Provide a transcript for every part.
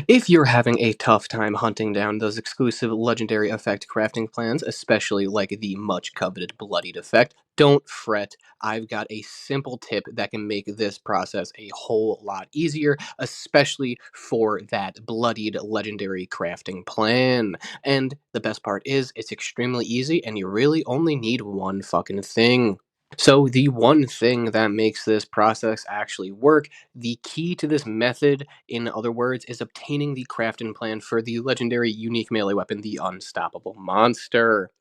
If you're having a tough time hunting down those exclusive legendary effect crafting plans, especially like the much coveted Bloodied effect, don't fret. I've got a simple tip that can make this process a whole lot easier, especially for that Bloodied legendary crafting plan. And the best part is, it's extremely easy, and you really only need one fucking thing. So, the one thing that makes this process actually work, the key to this method, in other words, is obtaining the crafting plan for the legendary unique melee weapon, the Unstoppable Monster.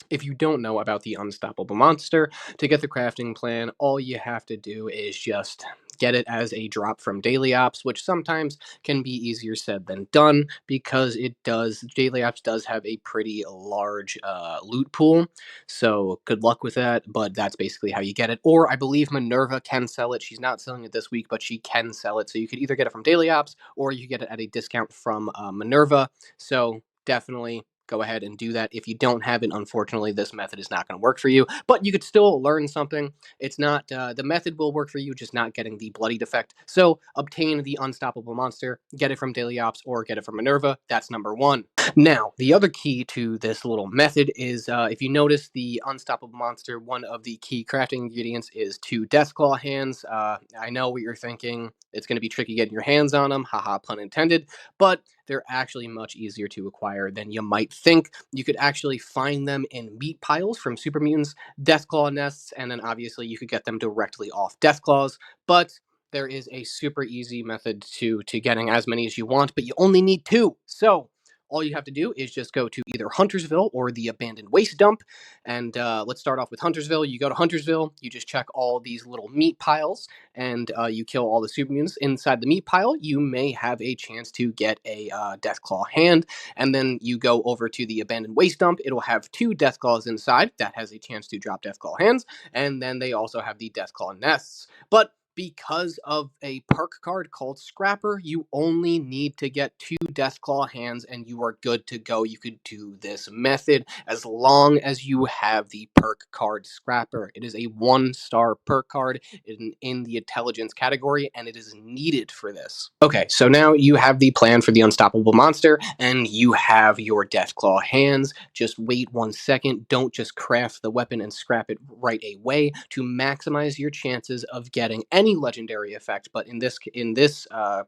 If you don't know about the Unstoppable Monster, to get the crafting plan, all you have to do is just get it as a drop from daily ops, which sometimes can be easier said than done because daily ops does have a pretty large loot pool. So good luck with that, but that's basically how you get it. Or I believe Minerva can sell it. She's not selling it this week, but she can sell it. So you could either get it from daily ops or you get it at a discount from Minerva. So definitely go ahead and do that. If you don't have it, unfortunately, this method is not going to work for you, but you could still learn something. It's not, the method will work for you, just not getting the Bloodied effect. So obtain the Unstoppable Monster, get it from Daily Ops, or get it from Minerva. That's number one. Now, the other key to this little method is if you notice the Unstoppable Monster, one of the key crafting ingredients is 2 Deathclaw Hands. I know what you're thinking. It's going to be tricky getting your hands on them, haha, pun intended, but they're actually much easier to acquire than you might think. You could actually find them in meat piles from Super Mutants, Deathclaw nests, and then obviously you could get them directly off Deathclaws, but there is a super easy method to getting as many as you want, but you only need 2. So all you have to do is just go to either Huntersville or the abandoned waste dump. And let's start off with Huntersville. You go to Huntersville, you just check all these little meat piles, and you kill all the super mutants inside the meat pile. You may have a chance to get a Deathclaw hand, and then you go over to the abandoned waste dump. It'll have 2 Deathclaws inside. That has a chance to drop Deathclaw hands, and then they also have the Deathclaw nests. But because of a perk card called Scrapper, you only need to get 2 Deathclaw hands and you are good to go. You could do this method as long as you have the perk card Scrapper. It is a 1-star perk card in the intelligence category, and it is needed for this. Okay, so now you have the plan for the Unstoppable Monster, and you have your Deathclaw hands. Just wait 1 second. Don't just craft the weapon and scrap it right away to maximize your chances of getting any legendary effect. But in this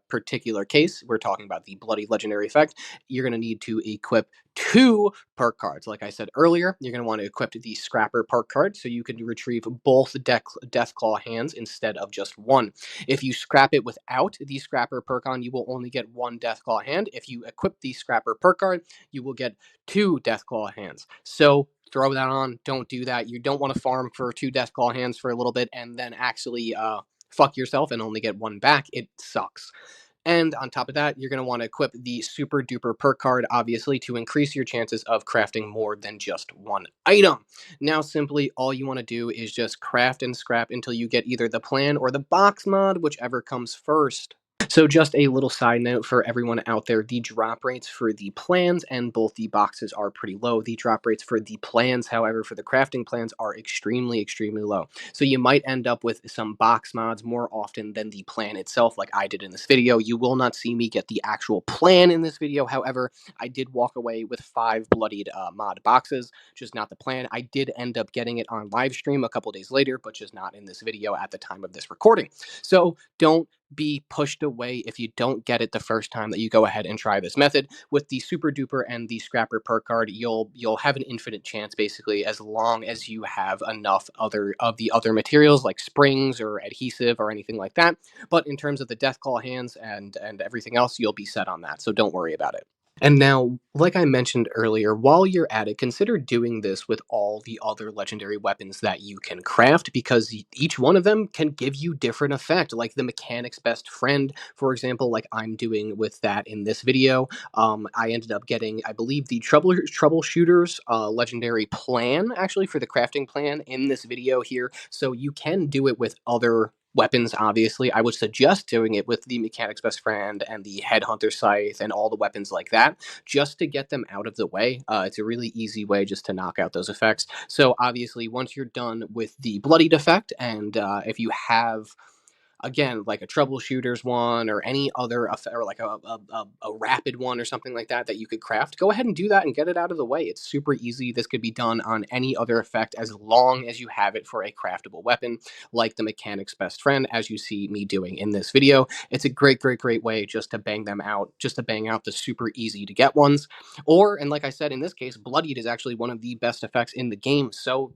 particular case, we're talking about the Bloody legendary effect. You're going to need to equip 2 perk cards. Like I said earlier, you're going to want to equip the Scrapper perk card so you can retrieve both Deathclaw hands instead of just one. If you scrap it without the Scrapper perk on, you will only get 1 Deathclaw hand. If you equip the Scrapper perk card, you will get 2 Deathclaw hands. So throw that on. Don't do that. You don't want to farm for 2 Deathclaw hands for a little bit and then actually fuck yourself and only get 1 back. It sucks. And on top of that, you're going to want to equip the super duper perk card, obviously, to increase your chances of crafting more than just 1 item. Now, simply, all you want to do is just craft and scrap until you get either the plan or the box mod, whichever comes first. So just a little side note for everyone out there, the drop rates for the plans and both the boxes are pretty low. The drop rates for the plans, however, for the crafting plans are extremely, extremely low. So you might end up with some box mods more often than the plan itself, like I did in this video. You will not see me get the actual plan in this video. However, I did walk away with 5 Bloodied mod boxes, just not the plan. I did end up getting it on live stream a couple days later, but just not in this video at the time of this recording. So don't be pushed away if you don't get it the first time that you go ahead and try this method. With the super duper and the Scrapper perk card, you'll have an infinite chance basically, as long as you have enough other materials like springs or adhesive or anything like that. But in terms of the Deathclaw hands and everything else, you'll be set on that, so don't worry about it. And now, like I mentioned earlier, while you're at it, consider doing this with all the other legendary weapons that you can craft, because each one of them can give you different effect. Like the Mechanic's Best Friend, for example, like I'm doing with that in this video. I ended up getting, I believe, the Troubleshooter's legendary plan, actually, for the crafting plan in this video here. So you can do it with other weapons, obviously. I would suggest doing it with the Mechanic's Best Friend and the Headhunter Scythe and all the weapons like that, just to get them out of the way. It's a really easy way just to knock out those effects. So obviously, once you're done with the Bloodied effect, and if you have again, like a troubleshooter's one or any other or like a rapid one or something like that that you could craft, go ahead and do that and get it out of the way. It's super easy. This could be done on any other effect as long as you have it for a craftable weapon, like the mechanic's best friend, as you see me doing in this video. It's a great way just to bang them out, just to bang out the super easy to get ones. Or, and like I said, in this case, Bloodied is actually one of the best effects in the game. So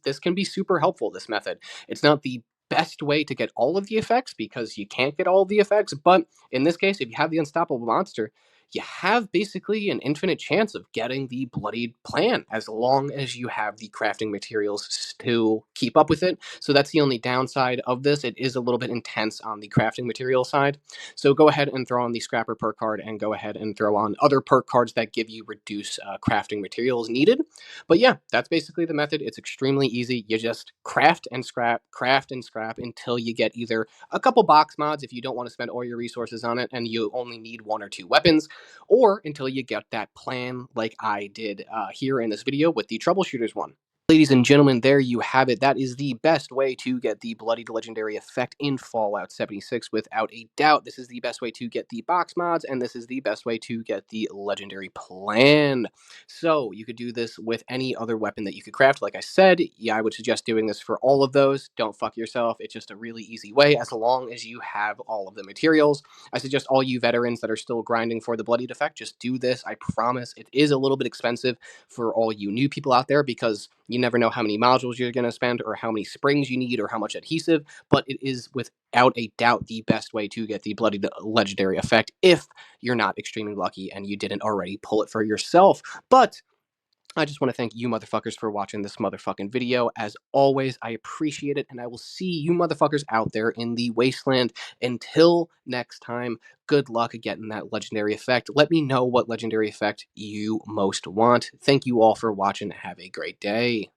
this can be super helpful, this method. It's not the best way to get all of the effects because you can't get all of the effects, but in this case, if you have the unstoppable monster, you have basically an infinite chance of getting the Bloodied plan as long as you have the crafting materials to keep up with it. So that's the only downside of this. It is a little bit intense on the crafting material side. So go ahead and throw on the Scrapper perk card and go ahead and throw on other perk cards that give you reduced crafting materials needed. But yeah, that's basically the method. It's extremely easy. You just craft and scrap until you get either a couple box mods if you don't want to spend all your resources on it and you only need 1 or 2 weapons, or until you get that plan like I did here in this video with the troubleshooters one. Ladies and gentlemen, there you have it. That is the best way to get the Bloodied Legendary effect in Fallout 76 without a doubt. This is the best way to get the box mods, and this is the best way to get the Legendary plan. So you could do this with any other weapon that you could craft. Like I said, yeah, I would suggest doing this for all of those. Don't fuck yourself. It's just a really easy way as long as you have all of the materials. I suggest all you veterans that are still grinding for the Bloodied effect, just do this. I promise it is a little bit expensive for all you new people out there because you never know how many modules you're going to spend or how many springs you need or how much adhesive, but it is without a doubt the best way to get the Bloody Legendary effect if you're not extremely lucky and you didn't already pull it for yourself. But I just want to thank you motherfuckers for watching this motherfucking video. As always, I appreciate it, and I will see you motherfuckers out there in the Wasteland. Until next time, good luck at getting that legendary effect. Let me know what legendary effect you most want. Thank you all for watching. Have a great day.